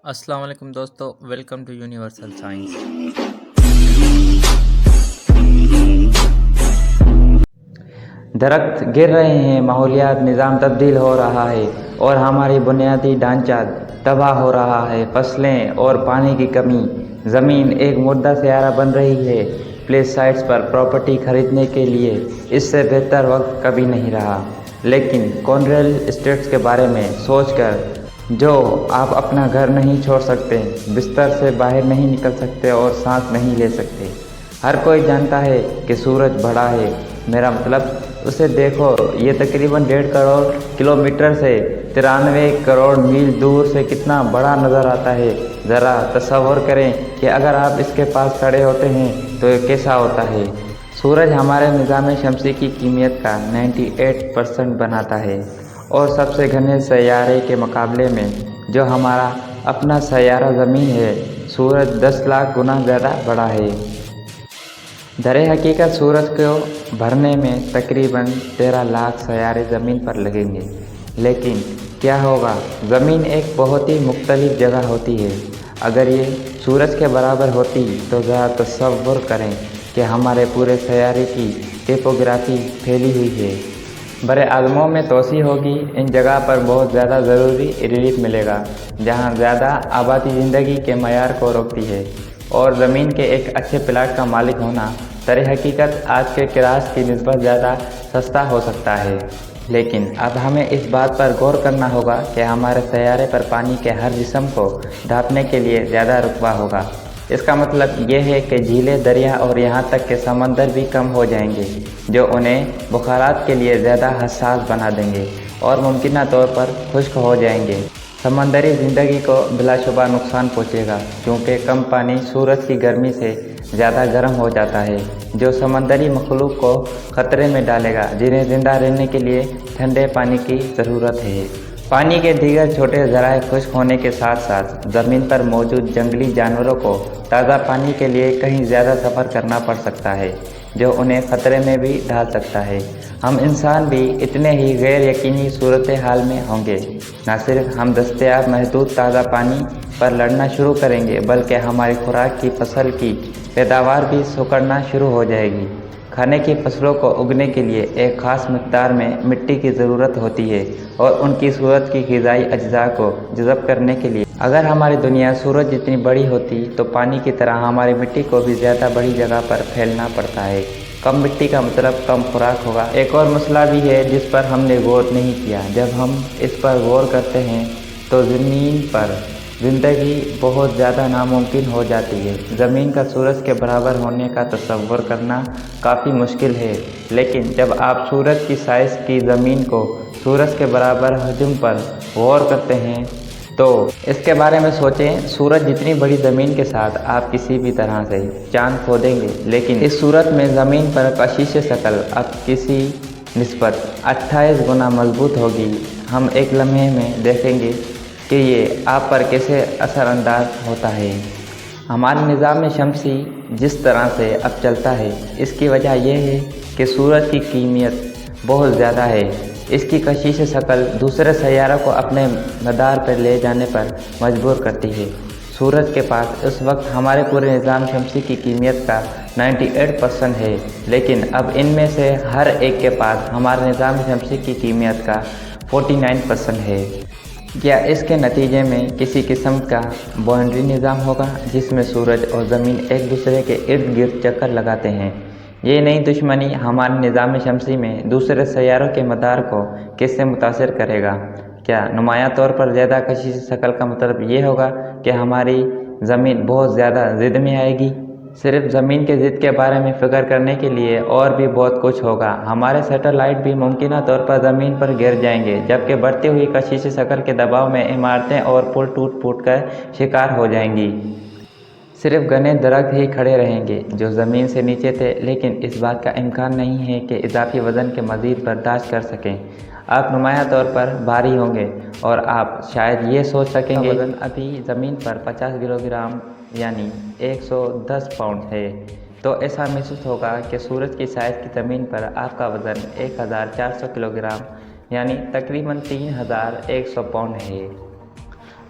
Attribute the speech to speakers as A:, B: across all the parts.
A: السلام علیکم دوستو، ویلکم ٹو یونیورسل سائنس۔
B: درخت گر رہے ہیں، ماحولیات نظام تبدیل ہو رہا ہے اور ہماری بنیادی ڈھانچہ تباہ ہو رہا ہے۔ فصلیں اور پانی کی کمی، زمین ایک مردہ سیارہ بن رہی ہے۔ پلیس سائٹس پر پراپرٹی خریدنے کے لیے اس سے بہتر وقت کبھی نہیں رہا، لیکن کون ریئل اسٹیٹس کے بارے میں سوچ کر جو آپ اپنا گھر نہیں چھوڑ سکتے، بستر سے باہر نہیں نکل سکتے اور سانس نہیں لے سکتے۔ ہر کوئی جانتا ہے کہ سورج بڑا ہے، میرا مطلب اسے دیکھو، یہ تقریباً 1.5 کروڑ کلومیٹر سے 93 کروڑ میل دور سے کتنا بڑا نظر آتا ہے۔ ذرا تصور کریں کہ اگر آپ اس کے پاس کھڑے ہوتے ہیں تو یہ کیسا ہوتا ہے۔ سورج ہمارے نظام شمسی کی کمیت کا 98% بناتا ہے، اور سب سے گھنے سیارے کے مقابلے میں جو ہمارا اپنا سیارہ زمین ہے، سورج 10 لاکھ گنا زیادہ بڑا ہے۔ در حقیقت سورج کو بھرنے میں تقریباً 13 لاکھ سیارے زمین پر لگیں گے، لیکن کیا ہوگا؟ زمین ایک بہت ہی مختلف جگہ ہوتی ہے۔ اگر یہ سورج کے برابر ہوتی تو ذرا تصور کریں کہ ہمارے پورے سیارے کی ٹپوگرافی پھیلی ہوئی ہے۔ براعظموں میں توسیع ہوگی، ان جگہ پر بہت زیادہ ضروری ریلیف ملے گا جہاں زیادہ آبادی زندگی کے معیار کو روکتی ہے، اور زمین کے ایک اچھے پلاٹ کا مالک ہونا در حقیقت آج کے کرایے کی نسبت زیادہ سستا ہو سکتا ہے۔ لیکن اب ہمیں اس بات پر غور کرنا ہوگا کہ ہمارے سیارے پر پانی کے ہر جسم کو ڈھانپنے کے لیے زیادہ رقبہ ہوگا۔ اس کا مطلب یہ ہے کہ جھیلیں، دریا اور یہاں تک کہ سمندر بھی کم ہو جائیں گے، جو انہیں بخارات کے لیے زیادہ حساس بنا دیں گے اور ممکنہ طور پر خشک ہو جائیں گے۔ سمندری زندگی کو بلا شبہ نقصان پہنچے گا، کیونکہ کم پانی سورج کی گرمی سے زیادہ گرم ہو جاتا ہے، جو سمندری مخلوق کو خطرے میں ڈالے گا، جنہیں زندہ رہنے کے لیے ٹھنڈے پانی کی ضرورت ہے۔ پانی کے دیگر چھوٹے ذرائع خشک ہونے کے ساتھ ساتھ زمین پر موجود جنگلی جانوروں کو تازہ پانی کے لیے کہیں زیادہ سفر کرنا پڑ سکتا ہے، جو انہیں خطرے میں بھی ڈال سکتا ہے۔ ہم انسان بھی اتنے ہی غیر یقینی صورتحال میں ہوں گے۔ نہ صرف ہم دستیاب محدود تازہ پانی پر لڑنا شروع کریں گے، بلکہ ہماری خوراک کی فصل کی پیداوار بھی سکڑنا شروع ہو جائے گی۔ کھانے کی فصلوں کو اگنے کے لیے ایک خاص مقدار میں مٹی کی ضرورت ہوتی ہے، اور ان کی صورت کی غذائی اجزاء کو جذب کرنے کے لیے اگر ہماری دنیا سورج جتنی بڑی ہوتی تو پانی کی طرح ہماری مٹی کو بھی زیادہ بڑی جگہ پر پھیلنا پڑتا ہے۔ کم مٹی کا مطلب کم خوراک ہوگا۔ ایک اور مسئلہ بھی ہے جس پر ہم نے غور نہیں کیا۔ جب ہم اس پر غور کرتے ہیں تو زمین پر زندگی بہت زیادہ ناممکن ہو جاتی ہے۔ زمین کا سورج کے برابر ہونے کا تصور کرنا کافی مشکل ہے، لیکن جب آپ سورج کی سائز کی زمین کو سورج کے برابر حجم پر غور کرتے ہیں تو اس کے بارے میں سوچیں۔ سورج جتنی بڑی زمین کے ساتھ آپ کسی بھی طرح سے چاند کھودیں گے، لیکن اس صورت میں زمین پر کشش ثقل اب کسی نسبت 28 گنا مضبوط ہوگی۔ ہم ایک لمحے میں دیکھیں گے کہ یہ آپ پر کیسے اثر انداز ہوتا ہے۔ ہمارے نظام شمسی جس طرح سے اب چلتا ہے، اس کی وجہ یہ ہے کہ سورج کی کمیت بہت زیادہ ہے۔ اس کی کشش ثقل دوسرے سیاروں کو اپنے مدار پر لے جانے پر مجبور کرتی ہے۔ سورج کے پاس اس وقت ہمارے پورے نظام شمسی کی کمیت کا 98% ہے، لیکن اب ان میں سے ہر ایک کے پاس ہمارے نظام شمسی کی کمیت کا 49% ہے۔ کیا اس کے نتیجے میں کسی قسم کا باؤنڈری نظام ہوگا جس میں سورج اور زمین ایک دوسرے کے ارد گرد چکر لگاتے ہیں؟ یہ نئی دشمنی ہمارے نظام شمسی میں دوسرے سیاروں کے مدار کو کیسے متاثر کرے گا؟ کیا نمایاں طور پر زیادہ کشش ثقل کا مطلب یہ ہوگا کہ ہماری زمین بہت زیادہ ضد میں آئے گی؟ صرف زمین کے ضد کے بارے میں فکر کرنے کے لیے اور بھی بہت کچھ ہوگا۔ ہمارے سیٹلائٹ بھی ممکنہ طور پر زمین پر گر جائیں گے، جبکہ بڑھتی ہوئی کشش ثقل کے دباؤ میں عمارتیں اور پل ٹوٹ پھوٹ کر شکار ہو جائیں گی۔ صرف گھنے درخت ہی کھڑے رہیں گے جو زمین سے نیچے تھے، لیکن اس بات کا امکان نہیں ہے کہ اضافی وزن کے مزید برداشت کر سکیں۔ آپ نمایاں طور پر بھاری ہوں گے، اور آپ شاید یہ سوچ سکیں گے وزن ابھی زمین پر 50 کلو گرام یعنی 110 پاؤنڈ ہے، تو ایسا محسوس ہوگا کہ سورج کی سائز کی زمین پر آپ کا وزن 1400 کلو گرام یعنی تقریباً 3100 پاؤنڈ ہے۔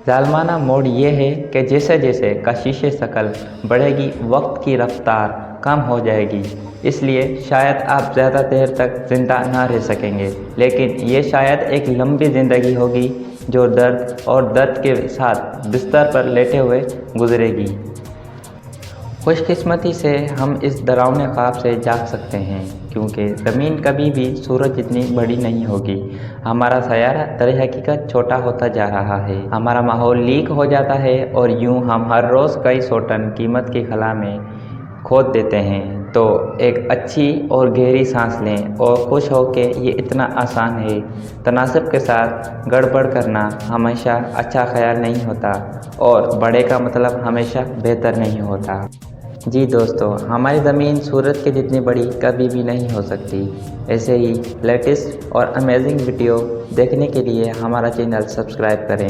B: ظالمانہ موڑ یہ ہے کہ جیسے جیسے کشش شکل بڑھے گی وقت کی رفتار کم ہو جائے گی، اس لیے شاید آپ زیادہ دیر تک زندہ نہ رہ سکیں گے، لیکن یہ شاید ایک لمبی زندگی ہوگی جو درد اور درد کے ساتھ بستر پر لیٹے ہوئے گزرے گی۔ خوش قسمتی سے ہم اس ڈراؤنے خواب سے جاگ سکتے ہیں، کیونکہ زمین کبھی بھی سورج جتنی بڑی نہیں ہوگی۔ ہمارا سیارہ در حقیقت چھوٹا ہوتا جا رہا ہے، ہمارا ماحول لیک ہو جاتا ہے، اور یوں ہم ہر روز کئی سو ٹن قیمت کی خلا میں کھود دیتے ہیں۔ تو ایک اچھی اور گہری سانس لیں اور خوش ہو کہ یہ اتنا آسان ہے۔ تناسب کے ساتھ گڑبڑ کرنا ہمیشہ اچھا خیال نہیں ہوتا، اور بڑے کا مطلب ہمیشہ بہتر نہیں ہوتا۔ جی دوستو، ہماری زمین سورج کے جتنی بڑی کبھی بھی نہیں ہو سکتی۔ ایسے ہی لیٹسٹ اور امیزنگ ویڈیو دیکھنے کے لیے ہمارا چینل سبسکرائب کریں۔